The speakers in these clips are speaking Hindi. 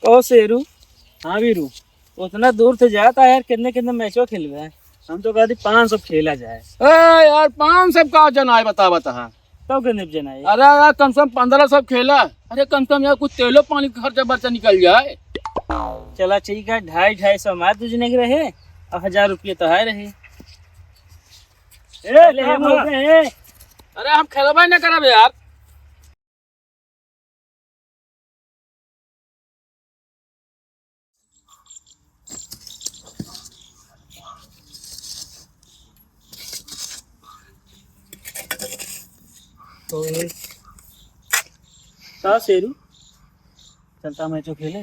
ओ शेरू, हाँ वीरू। उतना दूर से जाता है यार, कितने कितने मैचों खेलवे हैं। हम तो कहते 500 खेला जाए। ए यार 500 का जना है बता बता। तब कितने जना है? अरे यार कम से कम 1500 खेला। अरे कम से कम यार कुछ तेलो पानी का खर्चा बर्चा निकल जाए। चला ठीक है, 250-250 हमारे तुझने के रहे और 1000 रुपये तो है रहे। चले हम हो गए। अरे हम खेलबा ही ना करब यार। तो का शेरू चलता मैचो खेले?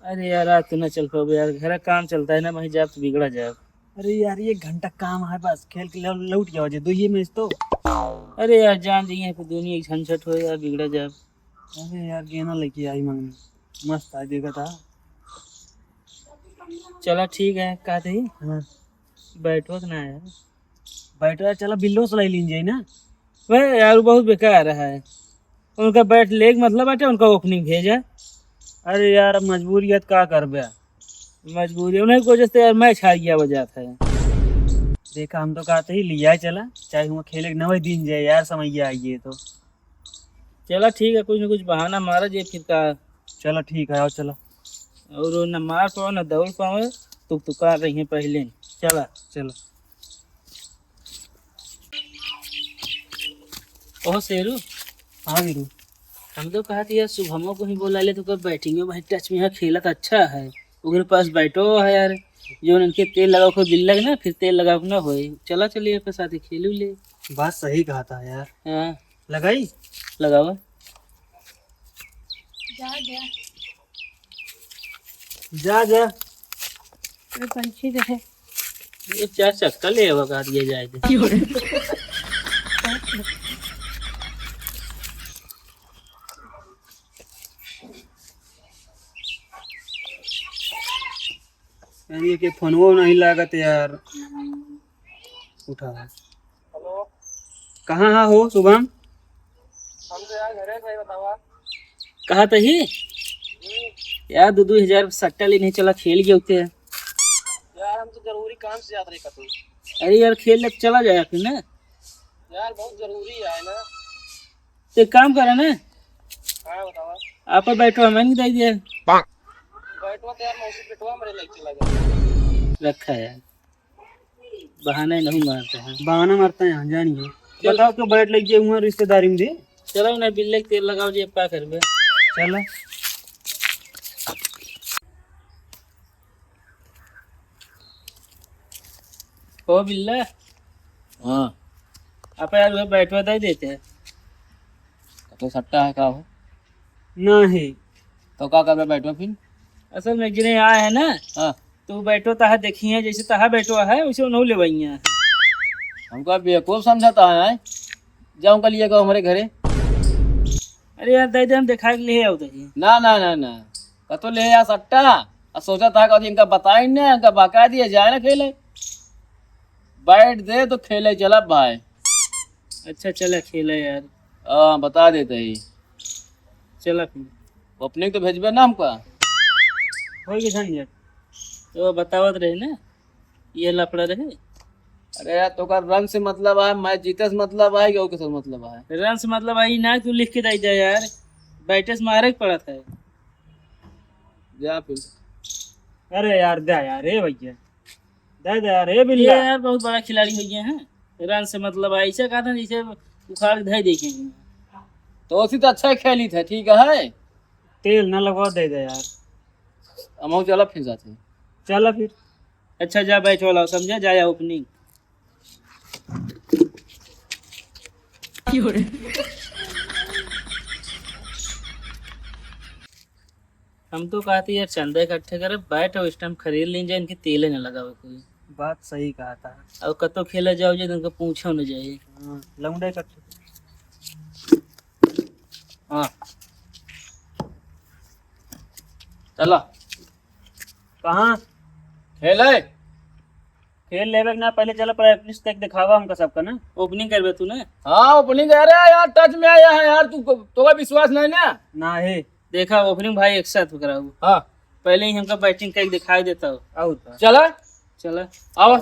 अरे यार आज तो ना चल पाओ यार, घर का काम चलता है ना, वहीं जाए तो बिगड़ा जाए। अरे यार ये घंटा काम है, बस खेल के लौट गया वजह 2 ये मैच तो। अरे यार जान दिए तो दुनिया की झंझट हो यार, बिगड़ा जाए। अरे यार गेना लेके आई मंगनी, मस्त है देखा था। चला ठीक है, कहते ही हाँ बैठो ना यार। बैठ रहा, चला बिल्लो से ले लीजिए ना। वह यार बहुत बेकार रहा है उनका बैट लेग, मतलब बाटे उनका ओपनिंग भेजा। अरे यार मजबूरियत का कर बे। मजबूरी उन्हीं की वजह से यार मैच हार गया वजह था। देखा हम तो कहते ही लिया चला, चाहे वो खेले 9 दिन जाए यार, समझ आइए तो। चला ठीक है, कुछ ना कुछ बहाना मारा जे फिर का। चलो ठीक है, आओ चलो। और न मार पाओ न दौड़ पाओ, तुका रही है पहले। चला चलो। ओह शेरू, हाँ वीरू। हम तो कहा यार शुभमो को ही बोला ले, तो कब बैटिंग में भाई टच में है, खेला तो अच्छा है। उनके पास बैठो है यार, जो उनके तेल लगाओ को बिल लगे ना, फिर तेल लगाओ ना होए। चला चलिए आपके साथ ही खेलू ले। बात सही कहा था यार। हाँ लगाई लगाओ। जा जा। पंछी रहे ये 4 चक्कर ले लगा दिया जाए तो। यानी कि फोनवो नहीं लागत यार। उठा। हेलो, कहाँ हाँ हो शुभम? हम तो यार घरे थे, बतावा कहा तो ही यार 2-2 हजार सट्टा लेने चला, खेल गए उठते यार। हम तो जरूरी काम से यात्रा करते। अरे यार खेल ले चला जाए फिर ना यार, बहुत जरूरी है ना। तो एक काम करा ना। हाँ बतावा। आप बैठो, हमें नहीं दे दिया बैठवा तो यार, मौसी बैठवा मेरे लग चला गया रखा है यार। बहाने नहीं मारते हैं, बहाना मारता है यहाँ जानिए। बताओ क्यों बैठ लग गए हुआ रिश्तेदारी में दे। चलो ना बिल्ले के तेल लगाओ जी, क्या कर बे। चलो। ओ बिल्ला, हाँ आप यार वो बैठवा दे देते हैं। तो सट्टा है का हो नहीं तो का कर बैठो फिर। असल में जिन्हें आए है ना, हाँ तो बैठो तहा देखी है, जैसे तहा बैठो है वैसे उन्हों ले वही है। हमको बेवकूफ समझाता है। जाऊँ का लिए हमारे घरे। अरे यार दे दे, हम दिखा के लिए आओ दही। ना ना ना ना कतो ले आ सट्टा। और सोचा था कभी इनका बताई ना, इनका बका दिया जाए ना खेले। बैठ दे तो खेले चला भाई। अच्छा चला खेला यार। हाँ बता देते ही। चला फिर ओपनिंग तो भेजबे ना हमका। हो गई झंझट। तो बतावत रहे ना, ये लफड़ा रहे। अरे यार तो का रन से मतलब है, मैच जीते से मतलब है कि और किसी से मतलब है। रन से मतलब आई ना, तू लिख के दे दे यार, बैटे से मारे के पड़ा था। जा फिर। अरे यार दे यार, ए भैया दे दे यार, ए ये बिल्ला। यार बहुत बड़ा खिलाड़ी हो गए हैं। रन से मतलब ऐसे कहा था जैसे उखाड़ धै देखेंगे। तो उसी तो अच्छा खेली थे, ठीक है। तेल ना लगवा दे दे यार। हम चला फिर जाते। चलो फिर। अच्छा जा बैठ वाला समझा, जाया ओपनिंग। हम तो कहते यार चंदा इकट्ठे करे, बैठ और स्टम्प खरीद लीजिए, इनके तेले न लगावे कोई। बात सही कहा था। और कतो खेला जाओ जे तुमको पूछो न जाए। हाँ लौंडे का। हाँ चला कहाँ खेले। खेल लेवे ना, पहले चलो प्रैक्टिस तक दिखावा हमका सबका ना। ओपनिंग करबे तू ना। हाँ ओपनिंग कह रहा है यार, टच में आया है यार। तू तो का विश्वास नहीं ना। ना है देखा ओपनिंग भाई एक साथ कराऊ, हाँ पहले ही हमका बैटिंग करके दिखाई देता हो। आओ तो चला चला आओ।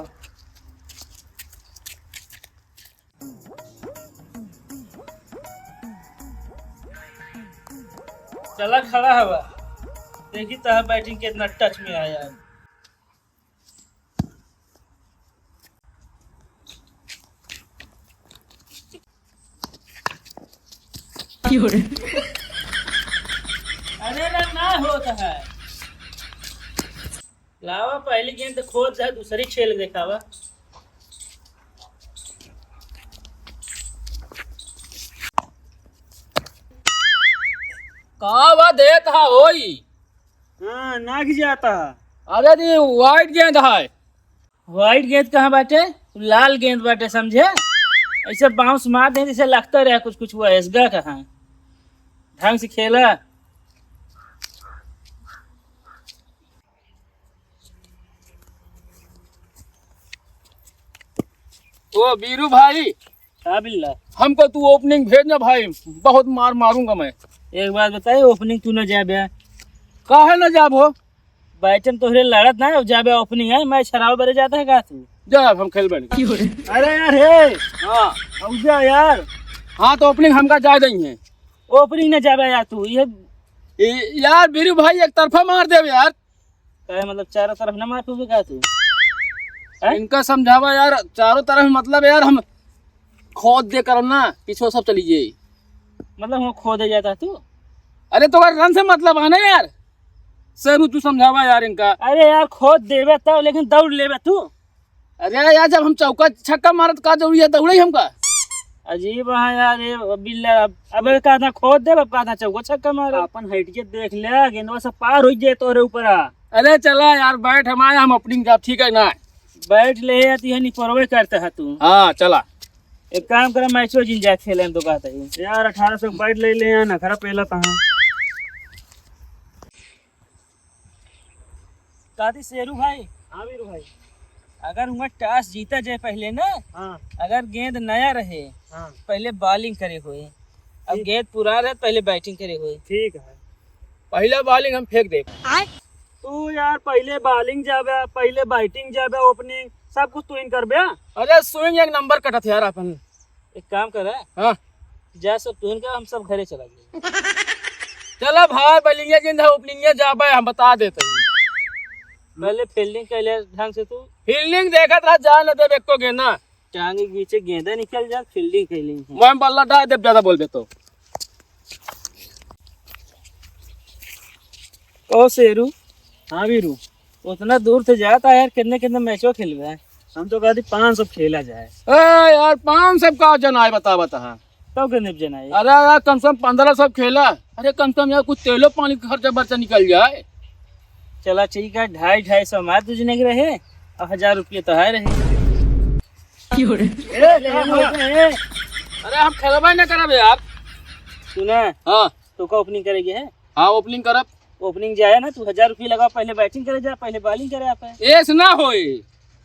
चला खड़ा हवा, देखी तो बैटिंग कितना टच में आया। अरे ना होता है, लावा पहली गेंद खोद जाए, दूसरी खेल दिखावा। कहा देता होई। हाँ नाग जाता। अरे दी वाइट गेंद है। व्हाइट गेंद कहाँ बाटे, लाल गेंद बाटे, समझे? ऐसे बाउंस मार दे जैसे लगता रहा कुछ कुछ, हुआ ऐसगा कहाँ, ढंग से खेला। ओ बीरू भाई, हाँ बिल्ला, हमको तू ओपनिंग भेजना भाई, बहुत मार मारूंगा मैं। एक बात बताइए, ओपनिंग तू न जाबे? काहे न जाब हो? बैटन तोहरे लड़त ना जाबे, ओपनिंग है, मैच हराव बरे जाता है का तू? जाब हम खेल बैठ। अरे यार हे, हाँ अब जा यार। हाँ तो ओपनिंग हमका जा रही है। ओपनिंग न जाबे यार तू, ये यार बीरू भाई एक तरफा मार दे यार। कहे मतलब चारों तरफ न मार तू का तू? इनका समझावा यार, चारों तरफ मतलब यार हम खोद दे कर ना पीछे सब चली जाए। मतलब हम खो दे जाता तू? अरे तो रन से मतलब आना यार, सरू तू समझावा यार इनका। अरे यार खोद देवे तब, लेकिन दौड़ लेवे तू। अरे यार जब हम चौका छक्का मारत का जरूरी है दौड़े हमका। अजीब है यार ये बिल्ला, अब कहा था खोद दे, अब कहा था चौको छक्का मार। अपन हट के देख ले, गेंदवा से पार हो जाए तोरे ऊपर। अरे चला यार बैठ, हम आए, हम ओपनिंग जाब, ठीक है ना? बैठ ले आती है, नहीं परवे करता है तू। हाँ चला। एक काम करा, मैचो जिन जा खेले हम तो कहता है यार 1800 बैट ले ले ना, खरा पहला तहाँ। कहती शेरू भाई, हाँ वीरू भाई। अगर हुआ टॉस जीता जाए पहले ना, हाँ अगर गेंद नया रहे हाँ पहले बॉलिंग करे हुए, अब गेंद पुराना रहे पहले बैटिंग करे हुए। ठीक है। पहला बॉलिंग हम फेंक दे। तू यार पहले बॉलिंग जाबे, पहले बैटिंग जाबे, ओपनिंग सब कुछ तू इन करबे। अरे स्विंग एक नंबर कटत यार अपन। एक काम कर, हाँ जा सब तुहन का, हम सब घरे चला गए। चला भाई, बॉलिंग गेंद है, ओपनिंग जाबे, हम बता देते हैं। पहले फील्डिंग कर ले ढंग से तू, फील्डिंग देखत रह, जा न दे एको गेंद ना। टांगे के नीचे गेंदा निकल जा, फील्डिंग खेलेंगे। मैं बल्ला डाल दे, ज्यादा बोल दे तो। ओ शेरू, हाँ वीरू, उतना दूर से जाता है यार, कितने कितने मैचों खेलवे है? हम तो कहते 500 खेला जाए। ए यार 500 का जन आए बता बता। तब कितने जना है? अरे यार कम से कम 1500 खेला। अरे कम से कम यार कुछ तेलो पानी का खर्चा बर्चा निकल जाए। चला ठीक है, 250-250 हमारे तुझने के रहे और 1000 रुपये तो है रहे। अरे हम खेलबा न करब यार। सुना, हाँ तो का ओपनिंग करेगी है? हाँ ओपनिंग करब। ओपनिंग जाए ना, तू 1000 रुपये लगा, पहले बैटिंग करे जा, पहले बॉलिंग करे आप। ऐस ना होए,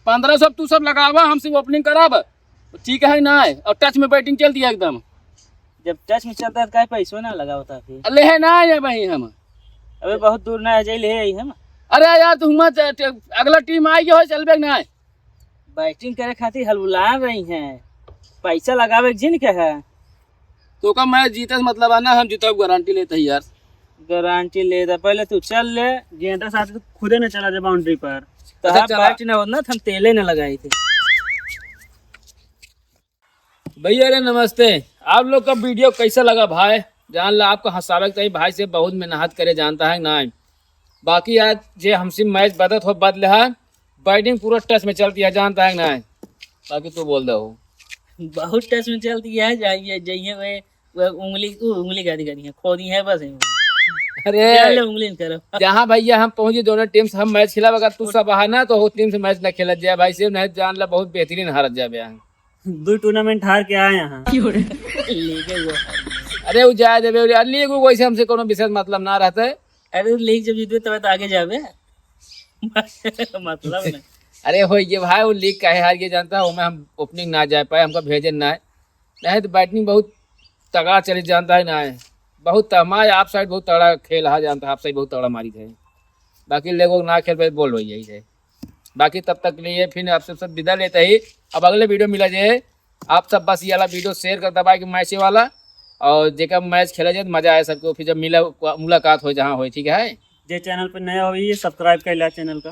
1500 तू सब लगावा, हम सिर्फ ओपनिंग करब, ठीक है ना? और टच में बैटिंग चलती है एकदम। जब टच में चलता है तो पैसों ना लगा होता फिर। अले है ना ये भाई हम। अबे बहुत दूर ना जाए, ले आई हम। अरे यार तुम अगला टीम आई हो चलबे ना। बैटिंग करे खातिर हलबुला रही हैं, पैसा लगावे जिन के है। तो का मैच जीते मतलब आना, हम जीतब गारंटी लेते हैं यार। गारंटी ले था, पहले तू चल ले। गेंदा साथ तो खुदे न चला जाए बाउंड्री पर। तो चला। बैट ना होना, हम तेले न लगाई थे। भैया अरे नमस्ते, आप लोग का वीडियो कैसा लगा भाई? जान ला आपको हंसावे के भाई से बहुत मेहनत करे जानता है ना। बाकी आज जे हमसे मैच बदत हो बदले है, बैटिंग पूरा टच में चलती है जानता है ना। बाकी तू बोल दो। बहुत टच में चलती है, जाइए जाइए वे उंगली गादी करी है, खोदी है बस। अरे उंगली करो। जहाँ भैया हम पहुंचे दोनों टीम से हम मैच खेला, अगर तू सब ना तो टीम से मैच न खेलत जाए भाई से नहीं, जान ला बहुत बेहतरीन हारत जाए। 2 टूर्नामेंट हार के आए यहाँ। अरे वो जाए देवे लीग वैसे हमसे कोनो विशेष मतलब ना रहता है। अरे लीग जब जीतवे तब तो आगे जावे। मतलब नहीं। अरे हो ये भाई वो लीग का है हार ये जानता है, उसमें हम ओपनिंग ना जा पाए, हमको भेजे ना है, नहीं तो बैटिंग बहुत तगड़ा चले जानता है ना है। बहुत हमारे आप साइड बहुत तगड़ा खेल है, जानता है आप साइड बहुत तगड़ा मारी थे। बाकी लोगों ना खेल पे बोल रही यही है। बाकी तब तक के लिए फिर आपसे सब विदा लेते ही, अब अगले वीडियो मिला जाए। आप सब बस ये वाला वीडियो शेयर कर दबाए कि मैच वाला, और जेका मैच खेला जाए तो मजा आए सबको, फिर जब मुलाकात हो जहाँ हो। ठीक है, जे चैनल पर नया हो ये सब्सक्राइब कर लिया चैनल का।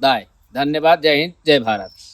दाय धन्यवाद। जय हिंद, जय भारत।